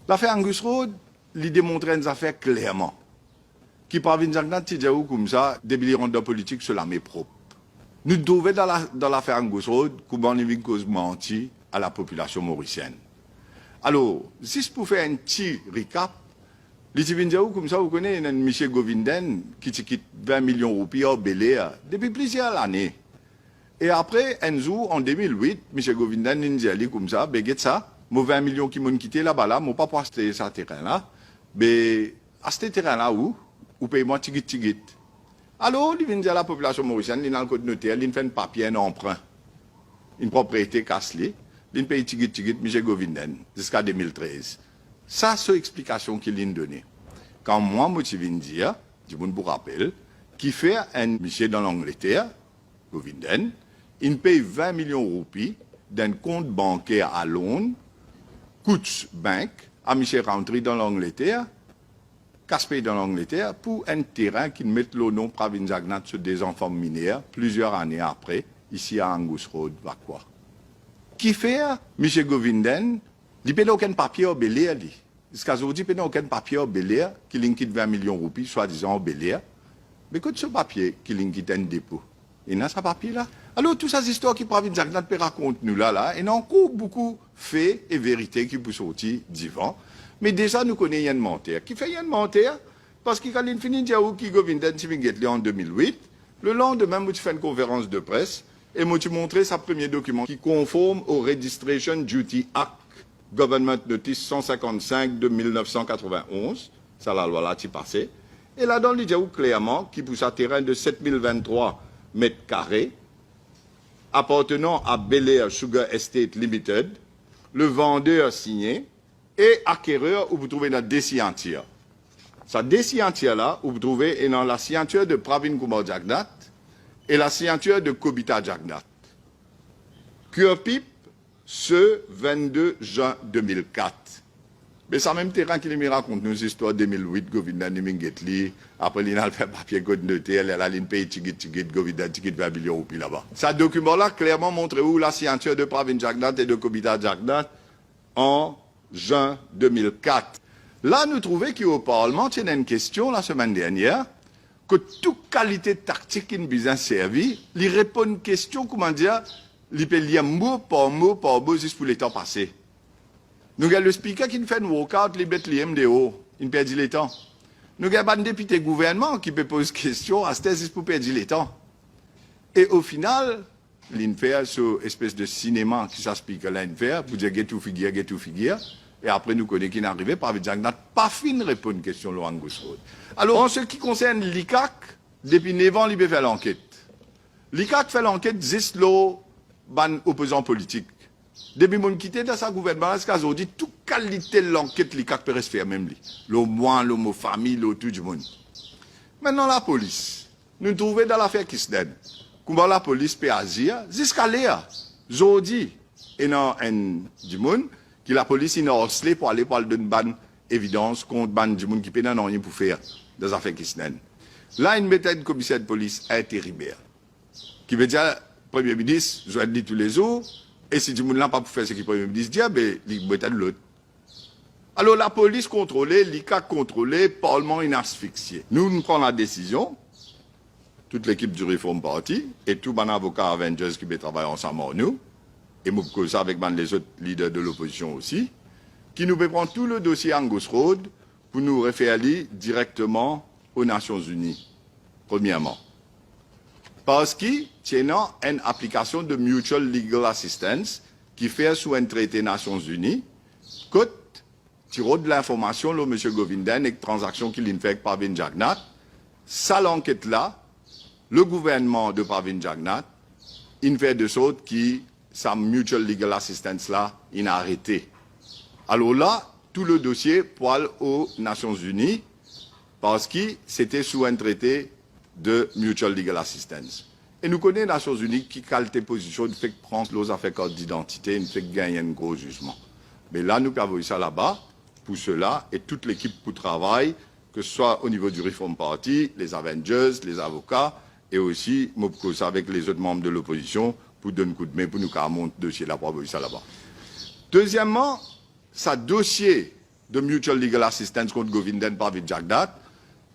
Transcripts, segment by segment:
L'affaire Angus Road, il démontrait une affaire clairement. Qui parvient à dire comme ça, des millions de politiques sur la main propre. Nous trouvons dans l'affaire Angus Road comment nous avons menti à la population mauricienne. Alors, si c'est pour faire un petit recap, les Tivindiaou, comme ça, vous connaissez M. Govinden qui quitte 20 millions de roupies au Bel-Air depuis plusieurs années. Et après, Enzo, en 2008, M. Govinden nous dit comme ça, ben, ça, moi 20 millions qui m'ont quitté là-bas, là, moi pas pour acheter ce terrain-là, mais acheter ce terrain-là où paye-moi tigit. Alors, il vient dire à la population mauricienne, il a le code notaire, il fait un papier, un emprunt, une propriété cassée, il paye tigit, M. Govinden, jusqu'à 2013. Ça, c'est l'explication qu'il a donnée. Quand moi, je viens dire, je vous rappelle, qui fait un monsieur dans l'Angleterre, Govinden, il paye 20 millions de roupies d'un compte bancaire à Londres, Coutts Bank, à monsieur rentré dans l'Angleterre, Caspey dans l'Angleterre, pour un terrain qui met le nom Pravin Jagnat sur des enfants mineurs, plusieurs années après, ici à Angus Road, Vakwa. Qui fait, monsieur Govinden, il ne paye aucun papier au Bel-Air. Jusqu'à aujourd'hui, il ne paye aucun papier au Bel-Air, qui quitte 20 millions de roupies, soi-disant au Bel-Air. Mais écoute ce papier qui quitte un dépôt. Il n'a ce papier-là. Alors, toutes ces histoires qui Pravin Jagnat peut raconter nous là, il y a encore beaucoup de faits et vérités qui peuvent sortir d'Ivan. Mais déjà, nous connaissons Yann Monter. Qui fait Yann Monter? Parce qu'il a fini de dire qui Govinden en 2008. Le lendemain, il fait une conférence de presse et il a montré sa premier document qui conforme au Registration Duty Act, Government Notice 155 de 1991. Ça, la loi là, qui passée. Et là-dedans, il dit clairement qu'il pousse un terrain de 7023 mètres carrés appartenant à Bel-Air Sugar Estate Limited, le vendeur signé et acquéreur où vous trouvez la déciantière. Sa déciantière là, où vous trouvez dans la signature de Pravin Kumar Jagnat et la signature de Kobita Jagnat. Kurpip, ce 22 juin 2004. Mais ça même terrain qui me raconte nos histoires 2008, Govinden Nimingetli, après il a fait papier code notaire, elle a paye tigit, Govinden tigit 20 millions de roupies là-bas. Ce document-là clairement montre où la signature de Pravin Jagnat et de Kobita Jagnat en juin 2004. Là, nous trouvons qu'au Parlement, il y a une question la semaine dernière, que toute qualité tactique qui nous a servi, il répond à une question, comment dire, il peut lire mot par mot, juste pour les temps passés. Nous avons le speaker qui nous fait un walkout, il met l'IMDO, il perd le temps. Nous avons un député gouvernement qui peut poser question à ce pour perdre le temps. Et au final, il fait ce espèce de cinéma qui s'explique là, il fait pour dire get to figure. Et après, nous connaissons qu'il n'arrivait pas avec Jagnat, pas fin de répondre à une question de Angus Road. Alors, en ce qui concerne l'ICAC, depuis 9 ans, il fait l'enquête. L'ICAC fait l'enquête juste l'opposant politique. Depuis mon quitté dans sa gouvernement, ce dit toute qualité de l'enquête, l'ICAC peut rester faire même lui. Le moi, le mot famille, le tout du monde. Maintenant, la police. Nous trouvons dans l'affaire Kisden. Comment la police peut agir jusqu'à l'air. Jodi, et non, du monde, que la police a harcelé pour aller donner une bonne évidence contre ban du monde qui peut n'en rien pour faire dans l'affaire Kisden. Là, une méthode de commissaire de police intérimaire. Qui veut dire, Premier ministre, je vais le dire tous les jours, et si du monde n'a pas pour faire ce que le Premier ministre dit, ben, il va être l'autre. Alors la police contrôlée, l'ICAC contrôlé, Parlement inasphyxié. Nous prenons la décision, toute l'équipe du Reform Party, et tous les avocats Avengers qui travaillent ensemble avec nous, et nous ça avec les autres leaders de l'opposition aussi, qui nous peut prendre tout le dossier Angus Road pour nous référer directement aux Nations Unies, premièrement. Parce qu'il y a une application de Mutual Legal Assistance qui fait sous un traité Nations Unies, que tu de l'information, là, M. Govinden, et transaction qu'il a fait avec Pravin Jagnat, ça l'enquête là, le gouvernement de Pravin Jagnat, il fait de sorte qui sa Mutual Legal Assistance là, il a arrêté. Alors là, tout le dossier poil aux Nations Unies, parce que c'était sous un traité de Mutual Legal Assistance. Et nous connaissons les Nations Unies qui qualité position, fait prendre les affaires d'identité, fait gagner un gros jugement. Mais là, nous avons ça là-bas, pour cela, et toute l'équipe pour travail, que ce soit au niveau du Reform Party, les Avengers, les avocats, et aussi, avec les autres membres de l'opposition, pour donner un coup de main, pour nous monter le dossier là, pour ça là-bas. Deuxièmement, ça dossier de Mutual Legal Assistance contre Govindan Pravind Jagnnath,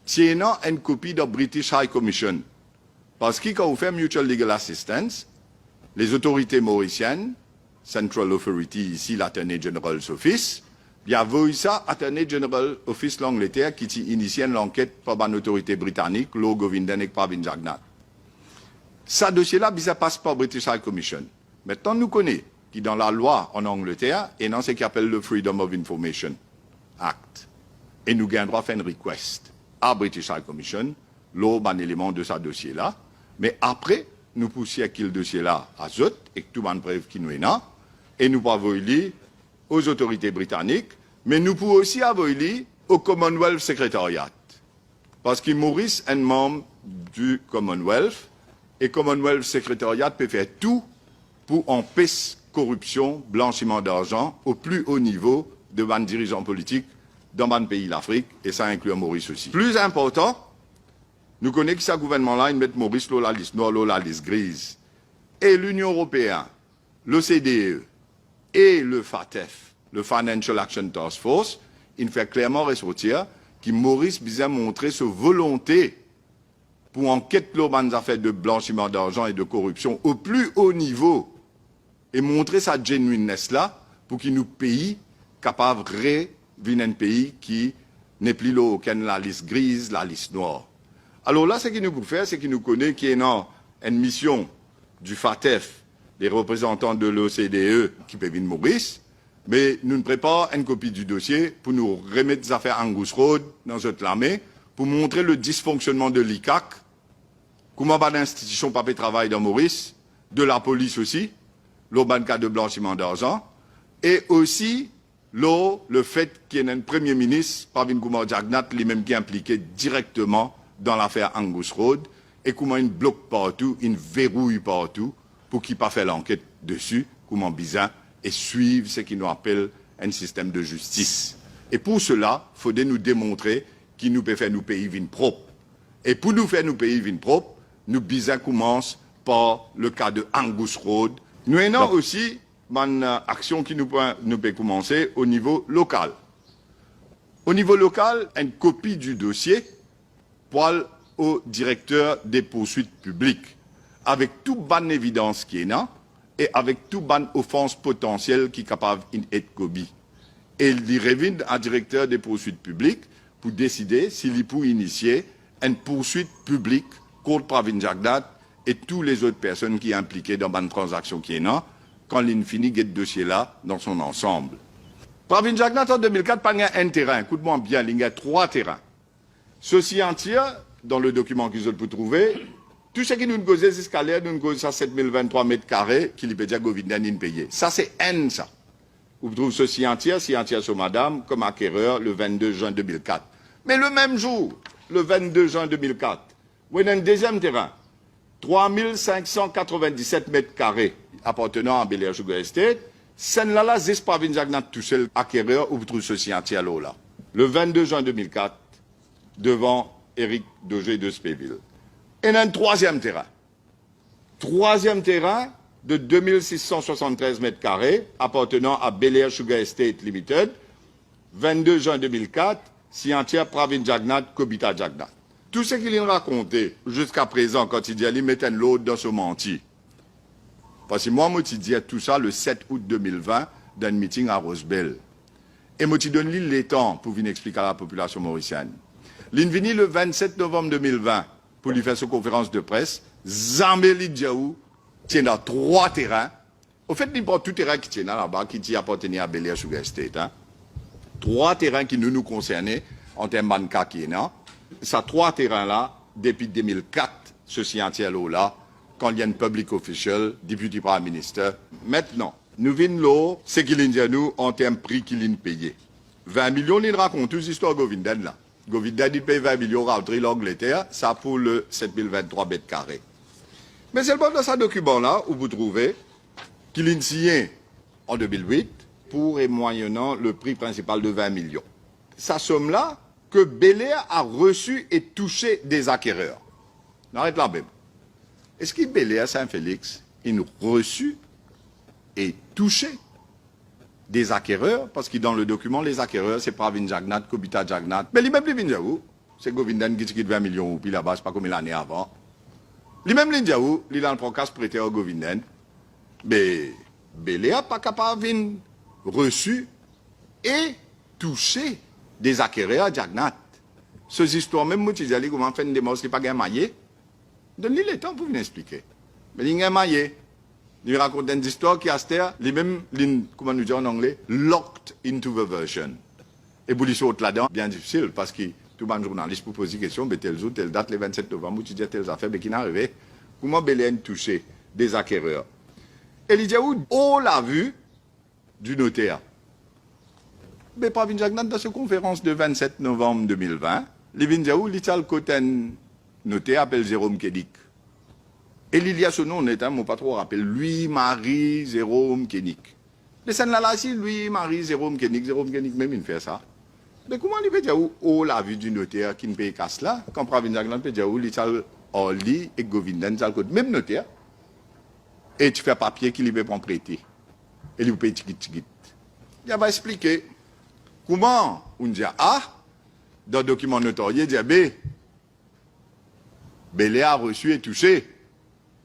tiennent une copie de British High Commission. Parce que quand on fait Mutual Legal Assistance, les autorités mauriciennes, Central Authority, ici l'Attorney General's Office, il y a vu ça, Attorney General Office l'Angleterre, qui initie l'enquête par une autorité britannique, l'eau Govindan et Pravind Jagnnath. Ça dossier-là, ça passe par British High Commission. Maintenant, nous connaissons qui dans la loi en Angleterre et dans ce qu'on appelle le Freedom of Information Act. Et nous avons droit à faire une request à British High Commission, l'eau un élément de ce dossier-là. Mais après, nous poussons le dossier-là à Zot et tout le monde preuve qui nous est là. Et nous pouvons envoyer aux autorités britanniques, mais nous pouvons aussi envoyer au Commonwealth Secretariat. Parce que Maurice est un membre du Commonwealth et Commonwealth Secretariat peut faire tout pour empêcher corruption, blanchiment d'argent au plus haut niveau de ban dirigeants politiques dans un pays d'Afrique, et ça inclut Maurice aussi. Plus important, nous connaissons que ce gouvernement-là, il met Maurice sur la liste noire, la liste grise. Et l'Union européenne, l'OCDE et le FATF, le Financial Action Task Force, il fait clairement ressortir que Maurice a montré sa volonté pour enquêter les affaires de blanchiment d'argent et de corruption au plus haut niveau et montrer sa genuineness là pour qu'il nous pays capable de devenir un pays qui n'est plus là la liste grise, la liste noire. Alors là, ce qu'il nous peut faire, c'est qu'il nous connaît qu'il y a une mission du FATF, des représentants de l'OCDE qui peuvent venir Maurice, mais nous ne préparons une copie du dossier pour nous remettre des affaires Angus Road dans notre armée, pour montrer le dysfonctionnement de l'ICAC, comment pas d'institution pas travail dans Maurice, de la police aussi, le cas de blanchiment d'argent, et aussi le fait qu'il y ait un premier ministre, Pravind Kumar Jagnnath, lui-même qui est impliqué directement dans l'affaire Angus Road, et comment il bloque partout, il verrouille partout, pour qu'il pas fait l'enquête dessus, comment bizarre, et suivre ce qu'il nous appelle un système de justice. Et pour cela, il faudrait nous démontrer qu'il nous peut faire nos pays vin propres. Et pour nous faire nos pays vin propres, nous bizarre commence par le cas de Angus Road. Nous avons aussi une action qui nous peut commencer au niveau local. Au niveau local, une copie du dossier pour au directeur des poursuites publiques, avec toute bonne évidence qui est là, et avec toute bonne offense potentielle qui est capable d'être commise. Et il revient à directeur des poursuites publiques pour décider s'il peut initier une poursuite publique contre Pravind Jagnnath et toutes les autres personnes qui sont impliquées dans une transaction qui est là, quand il finit ce dossier-là dans son ensemble. Pravind Jagnnath en 2004, pas un terrain, écoute-moi bien, il y a 3 terrains. Ceci entier, dans le document qu'ils ont pu trouver, tout ce qui nous cause jusqu'à l'air, nous cause ça 7023 mètres carrés, qu'il peut dire Govindan payé. Ça, c'est N, ça. Vous trouvez ceci entier sur madame, comme acquéreur, le 22 juin 2004. Mais le même jour, le 22 juin 2004, vous avez un deuxième terrain, 3597 mètres carrés, appartenant à Bel Air Sugar Estate. Celle-là, c'est Pravind Jagnnath tout seul, acquéreur, où vous trouvez ceci entier là. Le 22 juin 2004, devant Éric Daugé de Spéville. Et un troisième terrain. Troisième terrain de 2673 mètres carrés, appartenant à Bel Air Sugar Estate Limited, 22 juin 2004, Scientiaire Pravind Jagnnath, Kobita Jagnnath. Tout ce qu'il a raconté jusqu'à présent, quand il dit qu'il met un lot dans ce menti. Parce que moi, je dis tout ça le 7 août 2020, dans un meeting à Rosebell. Et je donne les temps pour venir expliquer à la population mauricienne. Il est venu le 27 novembre 2020 pour lui faire sa conférence de presse. Zambeli Djaou tient dans 3 terrains. Au fait, il prend tout terrain qui tient là-bas, qui appartenait à Bel Air Sugar Estate. 3 terrains qui nous concernaient en termes de cas qui est là. Ces 3 terrains-là, depuis 2004, ceci entier-là, quand il y a un public official, député Prime Minister. Maintenant, nous venons là, ce qu'il dit à nous en termes de prix qu'il a payé. 20 millions, il raconte toute l'histoire de Govindan là. Govindan, il paye 20 millions à l'Angleterre, ça pour le 7023 mètres carrés. Mais c'est le bon dans ce document-là où vous trouvez qu'il a signé en 2008 pour et moyennant le prix principal de 20 millions. Sa somme-là, que Bel Air a reçu et touché des acquéreurs. On arrête là même. Est-ce que Bel Air Saint-Félix, il a reçu et touché des acquéreurs, parce que dans le document, les acquéreurs, c'est Pravin Jagnat, Kobita Jagnat. Mais lui-même, il vient où? C'est Govindan qui quitte 20 millions, puis là-bas, c'est pas comme l'année avant. Lui-même, il vient où? Il a le procas prêté au Govindan. Mais, Béléa pas capable de reçu et toucher des acquéreurs à Jagnat. Ces histoires, même, moi, tu dis, comment faire une démarche qui n'est pas gain maillé? Donne-lui le temps pour venir expliquer. Mais il y a un maillé. Il raconte une histoire qui a les mêmes, comment nous dire en anglais, locked into the version. Et pour les autres là-dedans, bien difficile, parce que tout le monde journaliste pour poser des questions, mais tel jour, telle date, le 27 novembre, tu dis telles affaires, mais qui n'arrivait. Comment Bélène toucher des acquéreurs? Et il dit, on l'a vu du notaire. Mais Pravin Jagnat, dans cette conférence de 27 novembre 2020, il vient dire, il y a le côté notaire appelle Jérôme Kédic. Et il y a ce nom, mon pas trop rappelle, Louis-Marie Jérôme Kédic. Les scènes là, si Louis-Marie Jérôme Kédic, même il fait ça. Mais comment il peut dire où la vue du notaire qui ne paye casse là, quand Pravin Jagnat peut dire où il y a Orly et Govindan, même notaire, et tu fais papier qui lui peut prendre prêter. Et il paye tigit. Il va expliquer comment on dit A, dans le document notarié, il dit B. Bélé a reçu et touché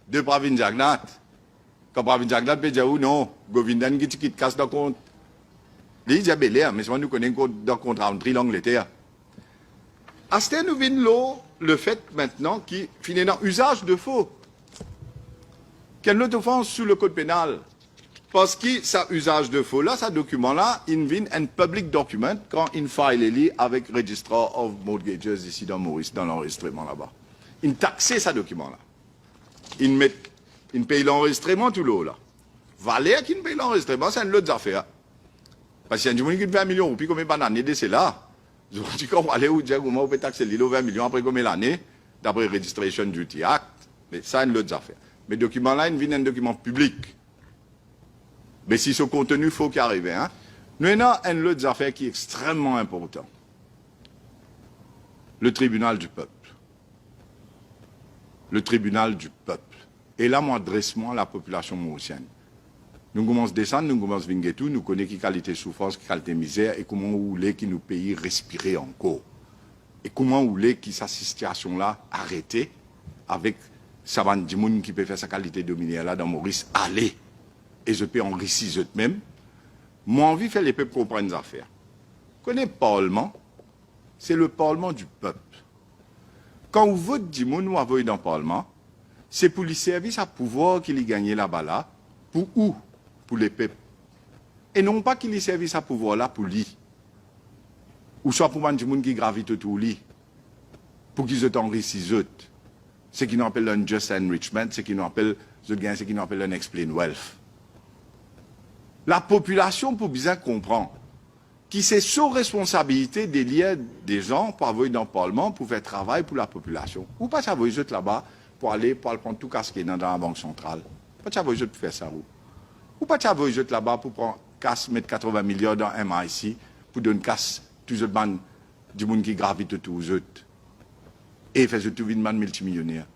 de Pravin Jagnat. Quand Pravin Jagnat peut dire non, Govindan qui casse dans le compte. Il dit Bélé, mais si nous connaissons dans le contrat entre l'Angleterre. À ce nous vient le fait maintenant qu'il finit dans usage de faux. Quelle autre offense sous le code pénal? Parce que ça usage de faux là, ce document-là, il vient un public document quand il file avec Registrar of Mortgages ici dans Maurice, dans l'enregistrement là-bas. Il taxe ce document-là. Il paye l'enregistrement tout l'eau là. Valère qui paye l'enregistrement, c'est une autre affaire. Parce qu'il y a des gens qui ont 20 millions, puis combien d'années de c'est là? Je vous dis qu'on va aller où dire comment on peut taxer l'île 20 millions après combien d'années, d'après Registration Duty Act. Mais ça, c'est une autre affaire. Mais le document-là, il vient un document public. Mais si ce contenu faut qu'il arrive, hein. Nous avons une autre affaire qui est extrêmement importante. Le tribunal du peuple. Le tribunal du peuple. Et là, moi, adresse-moi à la population mauricienne. Nous commençons à descendre, nous commençons à venir tout, nous connaissons qui qualité de souffrance, qui qualité de misère, et comment vous voulez que nous pays respirer encore. Et comment vous voulez que cette situation-là arrêtée avec savant du monde qui peut faire sa qualité de dominée là dans Maurice, aller. Et je peux enrichir eux-mêmes. Moi, envie de faire les peuples comprendre les affaires. Vous connaissez le Parlement? C'est le Parlement du peuple. Quand vous votez du monde ou vous dans le Parlement, c'est pour les services à pouvoir qu'il ait gagné là-bas là. Pour où? Pour les peuples. Et non pas qu'il ait service à pouvoir là pour lui. Ou soit pour du monde qui gravite autour de lui. Pour qu'ils enrichissent eux. Ce qu'ils appellent un just enrichment, ce qu'ils appellent un explain wealth. La population, pour bien comprendre, qui c'est sous responsabilité des liens des gens pour avoir dans le Parlement, pour faire travail pour la population. Ou pas ça vous là-bas pour aller prendre tout ce qui est dans la Banque centrale. Pas ça vous pour faire ça. Ou pas ça vous là-bas pour prendre mettre 80 millions dans MIC pour donner casse tous les bandes du monde qui gravite autour d'eux. Et faire tout une man multimillionnaire.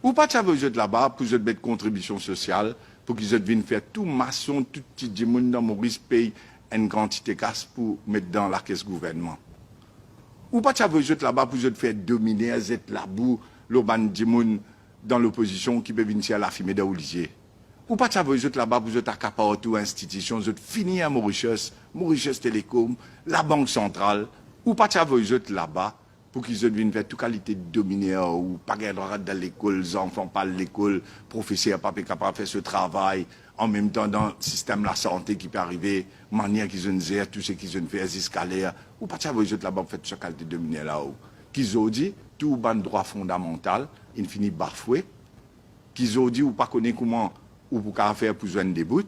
Ou pas ça vous là-bas pour mettre contribution sociale pour qu'ils viennent faire tout maçon, tout petit monde dans Maurice paye une quantité de casse pour mettre dans la caisse gouvernement. Ou pas ça vous là-bas pour faire dominer, être la boue, le ban du monde dans l'opposition qui peut venir à la fumée d'Olivier. Ou pas ça vous là-bas pour accaparer toute institution, vous finir à Mauritius Télécom, la Banque centrale. Ou pas ça vous là-bas pour qu'ils viennent faire toute qualité de domineur ou pas de droit dans l'école, les enfants pas de l'école, professeurs pas capable de faire ce travail, en même temps dans le système de la santé qui peut arriver, manière qu'ils ont fait, tout ce qu'ils ont fait, les escalaires, ou pas ça vous là-bas pour faire toute qualité de domineur là-haut. Qu'ils ont dit, tout ban droit fondamental, il finit bafoué, qu'ils ont dit, ou pas connaître comment, ou pour faire pour joindre des bouts,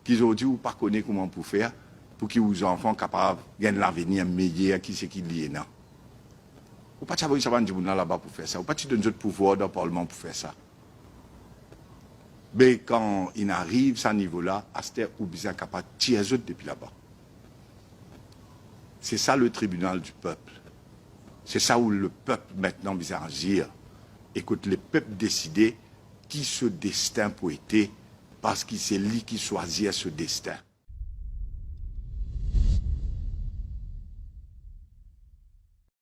qu'ils ont dit, ou pas connaître comment pour faire, pour que les enfants capables de gagner l'avenir meilleur, qui c'est qui lié là. Ou pas savoir ça du monde là-bas pour faire ça. Ou pas tu donnes d'autres pouvoirs dans le Parlement pour faire ça. Mais quand il arrive à ce niveau-là, Aster ou bien capable de tirer les autres depuis là-bas. C'est ça le tribunal du peuple. C'est ça où le peuple maintenant vient agir. Écoute, le peuple décider qui ce destin peut être parce que c'est lui qui choisit ce destin.